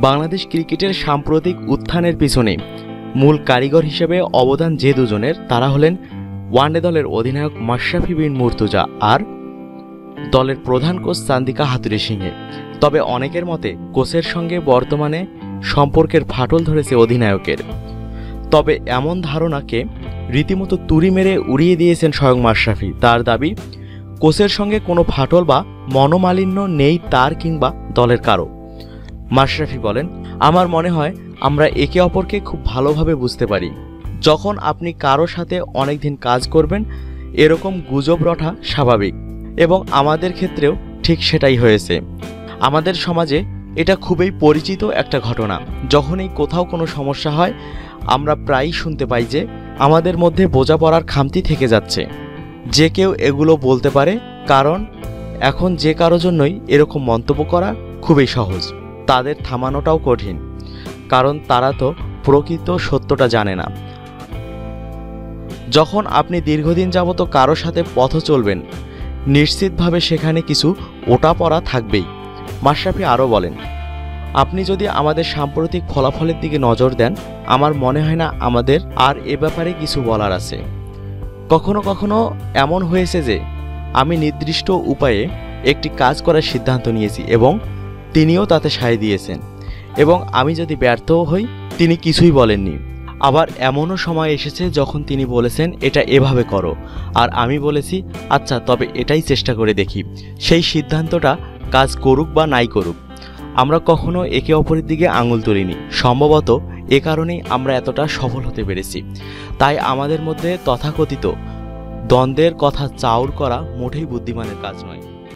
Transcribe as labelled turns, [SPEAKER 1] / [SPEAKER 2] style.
[SPEAKER 1] বাংলাদেশ ক্রিকেটের সাম্প্রতিক উত্থানের পিছনে মূল কারিগর হিসেবে অবদান যে দুজনের তারা হলেন ওয়ানডে দলের অধিনায়ক মাশরাফি বিন মুর্তজা আর দলের প্রধান কোচ চান্দিকা হাথুরুসিংহে সিংহে। তবে অনেকের মতে কোচের সঙ্গে বর্তমানে সম্পর্কের ফাটল ধরেছে অধিনায়কের। তবে এমন ধারণাকে রীতিমতো তুড়ি মেরে উড়িয়ে দিয়েছেন স্বয়ং মাশরাফি। তার দাবি, কোচের সঙ্গে কোনো ফাটল বা মনোমালিন্য নেই তার কিংবা দলের কারো। মাশরাফি বলেন, আমার মনে হয় আমরা একে অপরকে খুব ভালোভাবে বুঝতে পারি। যখন আপনি কারো সাথে অনেক দিন কাজ করবেন এরকম গুজব রটা স্বাভাবিক, এবং আমাদের ক্ষেত্রেও ঠিক সেটাই হয়েছে। আমাদের সমাজে এটা খুবই পরিচিত একটা ঘটনা। যখনই কোথাও কোনো সমস্যা হয় আমরা প্রায়ই শুনতে পাই যে আমাদের মধ্যে বোঝাপড়ার খামতি থেকে যাচ্ছে। যে কেউ এগুলো বলতে পারে, কারণ এখন যে কারো জন্যই এরকম মন্তব্য করা খুবই সহজ। তাদের থামানোটাও কঠিন, কারণ তারা তো প্রকৃত সত্যটা জানে না। যখন আপনি দীর্ঘদিন যাবত কারো সাথে পথ চলবেন নিশ্চিতভাবে সেখানে কিছু ওঠাপড়া থাকবেই। মাশরাফি আরও বলেন, আপনি যদি আমাদের সাম্প্রতিক ফলাফলের দিকে নজর দেন আমার মনে হয় না আমাদের আর এ ব্যাপারে কিছু বলার আছে। কখনো কখনো এমন হয়েছে যে আমি নির্দিষ্ট উপায়ে একটি কাজ করার সিদ্ধান্ত নিয়েছি এবং তিনিও তাতে সায় দিয়েছেন, এবং আমি যদি ব্যর্থও হই তিনি কিছুই বলেননি। আবার এমনও সময় এসেছে যখন তিনি বলেছেন এটা এভাবে করো, আর আমি বলেছি আচ্ছা তবে এটাই চেষ্টা করে দেখি। সেই সিদ্ধান্তটা কাজ করুক বা নাই করুক আমরা কখনো একে অপরের দিকে আঙুল তুলিনি। সম্ভবত এ কারণেই আমরা এতটা সফল হতে পেরেছি। তাই আমাদের মধ্যে তথাকথিত দ্বন্দ্বের কথা চাউর করা মোটেই বুদ্ধিমানের কাজ নয়।